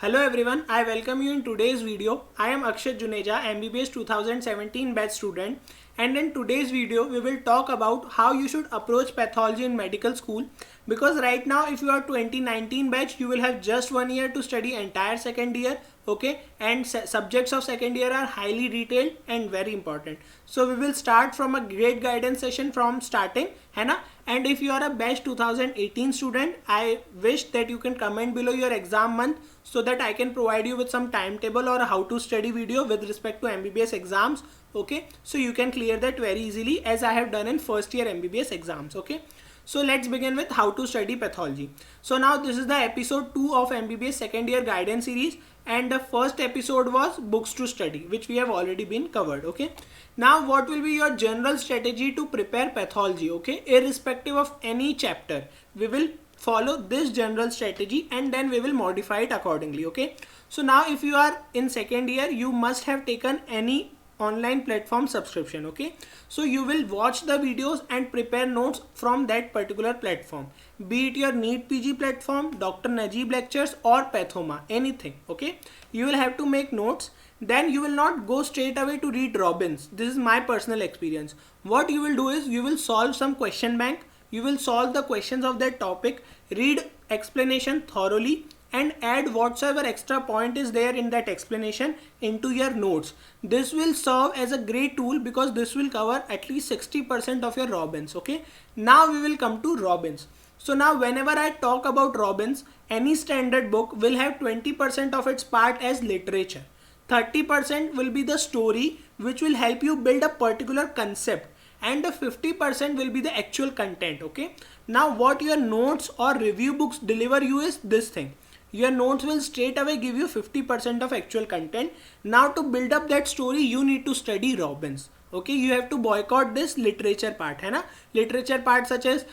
Hello everyone, I welcome you in today's video. I am Akshat Juneja, MBBS 2017 batch student, and in today's video we will talk about how you should approach pathology in medical school, because right now if you are 2019 batch you will have just 1 year to study entire second year, okay, and subjects of second year are highly detailed and very important. So we will start from a great guidance session from starting, है ना. And if you are a batch 2018 student, I wish that you can comment below your exam month so that I can provide you with some timetable or how to study video with respect to MBBS exams, okay, so you can clear that very easily as I have done in first year MBBS exams, okay. So let's begin with how to study pathology. So now this is the episode 2 of MBBS second year guidance series, and the first episode was books to study, which we have already been covered, okay. Now what will be your general strategy to prepare pathology, okay, irrespective of any chapter? We will follow this general strategy and then we will modify it accordingly, okay. So now if you are in second year, you must have taken any online platform subscription, okay. So you will watch the videos and prepare notes from that particular platform, be it your NEET PG platform, Dr. Najib lectures or Pathoma, anything, okay. You will have to make notes. Then you will not go straight away to read Robbins. This is my personal experience. What you will do is you will solve some question bank, you will solve the questions of that topic, read explanation thoroughly and add whatsoever extra point is there in that explanation into your notes. This will serve as a great tool because this will cover at least 60% of your Robbins, okay. Now we will come to Robbins. So now whenever I talk about Robbins, any standard book will have 20% of its part as literature. 30% will be the story which will help you build a particular concept, and the 50% will be the actual content, okay. Now what your notes or review books deliver you is this thing. Your notes will straight away give you 50% of actual content. Now to build up that story you need to study Robbins, okay. You have to boycott this literature part, है ना. Literature part such as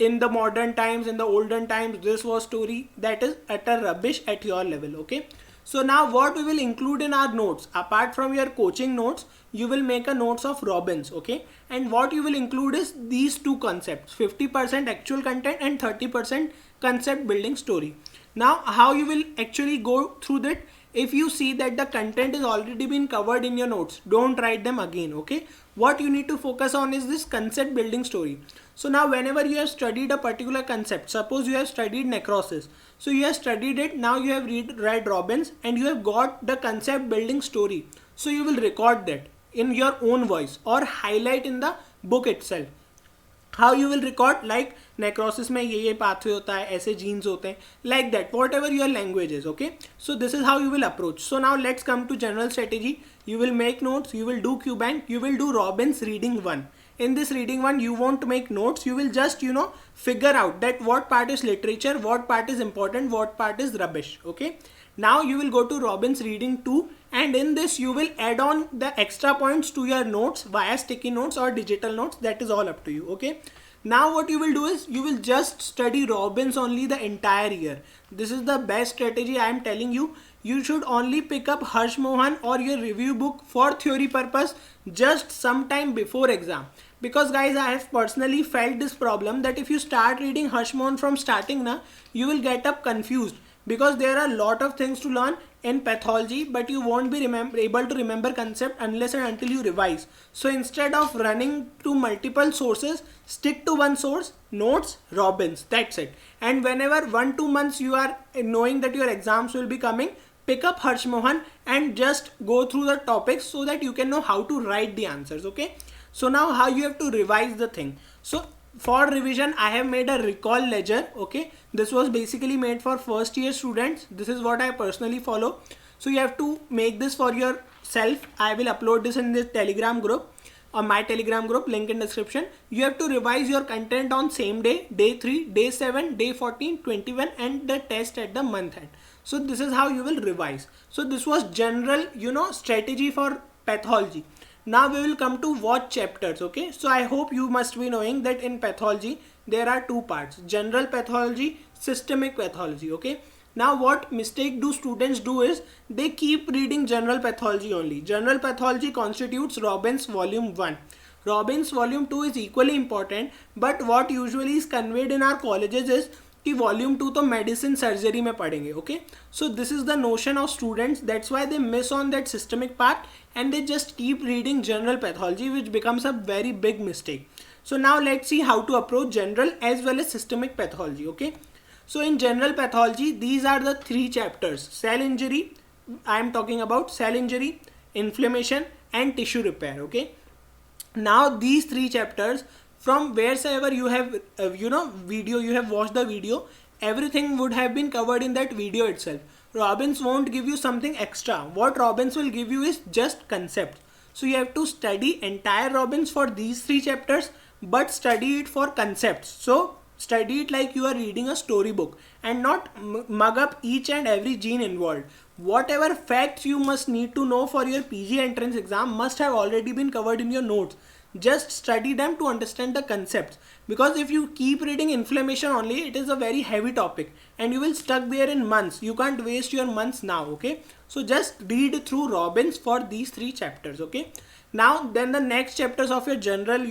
in the modern times, in the olden times, this was story, that is utter rubbish at your level, okay. So now what we will include in our notes, apart from your coaching notes, you will make a notes of Robbins, okay. And what you will include is these two concepts, 50% actual content and 30% concept building story. Now how you will actually go through that? If you see that the content is already been covered in your notes, don't write them again, okay. What you need to focus on is this concept building story. So now whenever you have studied a particular concept, suppose you have studied necrosis, so you have studied it, now you have read Robbins and you have got the concept building story. So you will record that in your own voice or highlight in the book itself. How you will record, like necrosis में ये pathway होता है, ऐसे genes होते हैं, like that, whatever your language is, okay. So this is how you will approach. So now let's come to general strategy. You will make notes, you will do QBank, you will do Robbins reading 1. In this reading 1 you won't make notes, you will just figure out that what part is literature, what part is important, what part is rubbish, okay. Now you will go to Robbins reading 2, and in this you will add on the extra points to your notes via sticky notes or digital notes, that is all up to you, okay. Now what you will do is you will just study Robbins only the entire year. This is the best strategy I am telling you. You should only pick up Harsh Mohan or your review book for theory purpose just sometime before exam. Because guys, I have personally felt this problem that if you start reading Harsh Mohan from starting na, you will get up confused, because there are a lot of things to learn in pathology, but you won't be able to remember concept unless and until you revise. So instead of running to multiple sources, stick to one source, notes, Robbins, that's it. And whenever 1-2 months you are knowing that your exams will be coming, pick up Harsh Mohan and just go through the topics so that you can know how to write the answers, okay. So now how you have to revise the thing. So for revision I have made a recall ledger, okay. This was basically made for first year students. This is what I personally follow. So you have to make this for yourself. I will upload this in this Telegram group, or my Telegram group, link in description. You have to revise your content on same day, day 3, day 7, day 14, 21 and the test at the month end. So this is how you will revise. So this was general strategy for pathology. Now we will come to what chapters, okay. So I hope you must be knowing that in pathology there are two parts, general pathology, systemic pathology, okay. Now what mistake do students do is they keep reading general pathology only. General pathology constitutes Robbins volume 1. Robbins volume 2 is equally important, but what usually is conveyed in our colleges is कि volume 2 तो medicine surgery में पढ़ेंगे. Okay, so this is the notion of students. That's why they miss on that systemic part and they just keep reading general pathology, which becomes a very big mistake. So now let's see how to approach general as well as systemic pathology. Okay, so in general pathology, these are the three chapters: cell injury, I am talking about cell injury, inflammation and tissue repair. Okay, now these three chapters, from wheresoever you have video, you have watched the video, everything would have been covered in that video itself. Robbins won't give you something extra. What Robbins will give you is just concepts. So you have to study entire Robbins for these three chapters, but study it for concepts. So study it like you are reading a storybook and not mug up each and every gene involved. Whatever facts you must need to know for your PG entrance exam must have already been covered in your notes. Just study them to understand the concepts, because if you keep reading inflammation only, it is a very heavy topic and you will stuck there in months. You can't waste your months now. Okay, so just read through Robbins for these three chapters. Okay, now then the next chapters of your general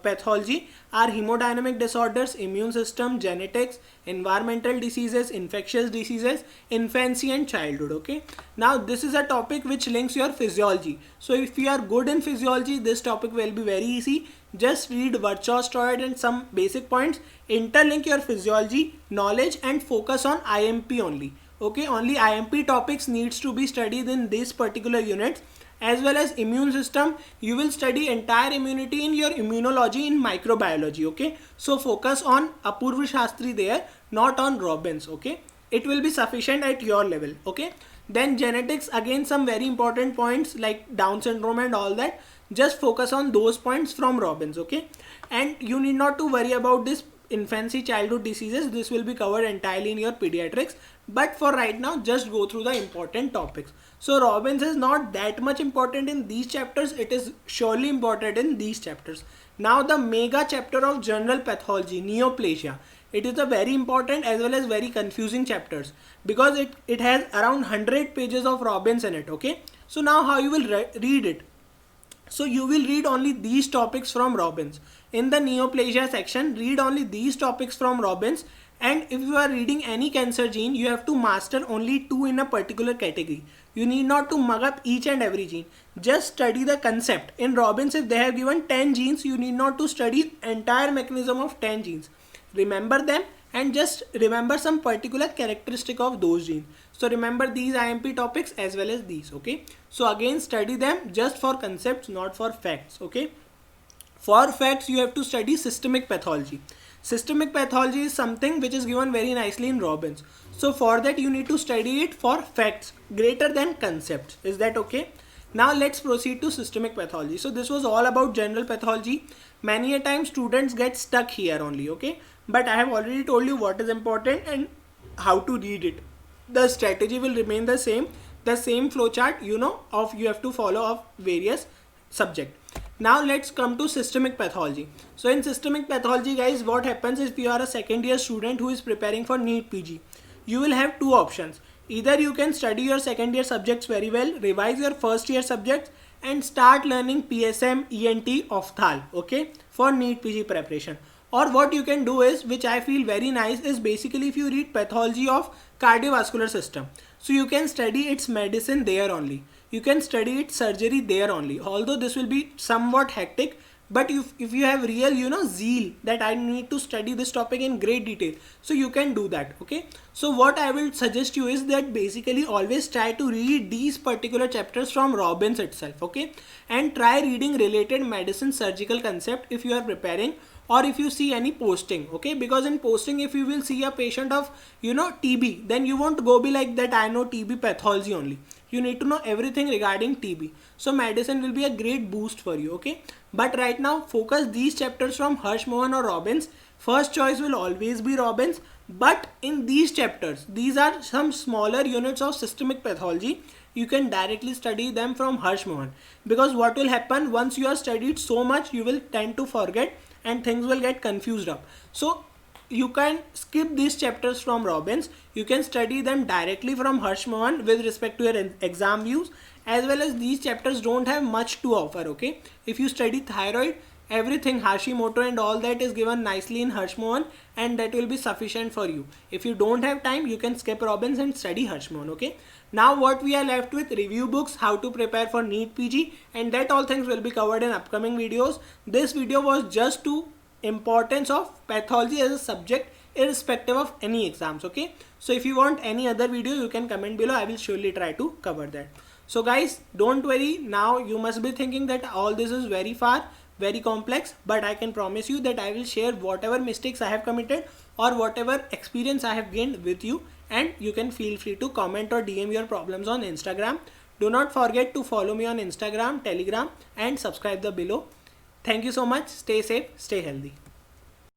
pathology are hemodynamic disorders, immune system, genetics, environmental diseases, infectious diseases, infancy and childhood. Okay, now this is a topic which links your physiology. So if you are good in physiology, this topic will be very easy. Just read Virchow, Stroud and some basic points, interlink your physiology knowledge and focus on IMP only. Okay, only IMP topics needs to be studied in this particular unit. As well as immune system, you will study entire immunity in your immunology in microbiology. Okay, so focus on Apurva Shastri there, not on Robbins. Okay, it will be sufficient at your level. Okay, then genetics, again some very important points like Down syndrome and all that. Just focus on those points from Robbins. Okay, and you need not to worry about this infancy childhood diseases. This will be covered entirely in your pediatrics, but for right now just go through the important topics. So Robbins is not that much important in these chapters. It is surely important in these chapters. Now the mega chapter of general pathology, neoplasia. It is a very important as well as very confusing chapters, because it has around 100 pages of Robbins in it. Okay, so now how you will read it? So you will read only these topics from Robbins. In the neoplasia section, read only these topics from Robbins. And if you are reading any cancer gene, you have to master only 2 in a particular category. You need not to mug up each and every gene. Just study the concept. In Robbins, if they have given 10 genes, you need not to study entire mechanism of 10 genes. Remember them and just remember some particular characteristic of those genes. So remember these IMP topics as well as these. Okay, so again study them just for concepts, not for facts. Okay, for facts you have to study systemic pathology. Systemic pathology is something which is given very nicely in Robbins. So for that you need to study it for facts greater than concepts. Is that okay? Now let's proceed to systemic pathology. So this was all about general pathology. Many a time students get stuck here only. Okay, but I have already told you what is important and how to read it. The strategy will remain the same flowchart of you have to follow of various subject. Now let's come to systemic pathology. So in systemic pathology, guys, what happens is if you are a second year student who is preparing for NEET PG, you will have two options. Either you can study your second year subjects very well, revise your first year subjects and start learning PSM, ENT, Ophthal, okay, for NEET PG preparation. Or what you can do is, which I feel very nice, is basically if you read pathology of cardiovascular system, so you can study its medicine there only. You can study its surgery there only. Although this will be somewhat hectic, but if you have real zeal that I need to study this topic in great detail, so you can do that. Okay, so what I will suggest you is that basically always try to read these particular chapters from Robbins itself. Okay, and try reading related medicine surgical concept if you are preparing, or if you see any posting. Okay, because in posting, if you will see a patient of TB, then you won't go be like that I know TB pathology only. You need to know everything regarding TB. So medicine will be a great boost for you. Okay, but right now focus these chapters from Harsh Mohan or Robbins. First choice will always be Robbins, but in these chapters, these are some smaller units of systemic pathology. You can directly study them from Harsh Mohan, because what will happen once you are studied so much, you will tend to forget and things will get confused up. So you can skip these chapters from Robbins. You can study them directly from Harsh Mohan with respect to your exam views, as well as these chapters don't have much to offer. Okay, if you study thyroid, everything Hashimoto and all that is given nicely in Hirschman, and that will be sufficient for you. If you don't have time, you can skip Robbins and study Hirschman. Okay, now what we are left with, review books, how to prepare for NEET PG, and that all things will be covered in upcoming videos. This video was just to importance of pathology as a subject irrespective of any exams. Okay, so if you want any other video, you can comment below. I will surely try to cover that. So guys, don't worry. Now you must be thinking that all this is very far, very complex, but I can promise you that I will share whatever mistakes I have committed or whatever experience I have gained with you, and you can feel free to comment or DM your problems on Instagram. Do not forget to follow me on Instagram, Telegram, and subscribe the below. Thank you so much. Stay safe, stay healthy.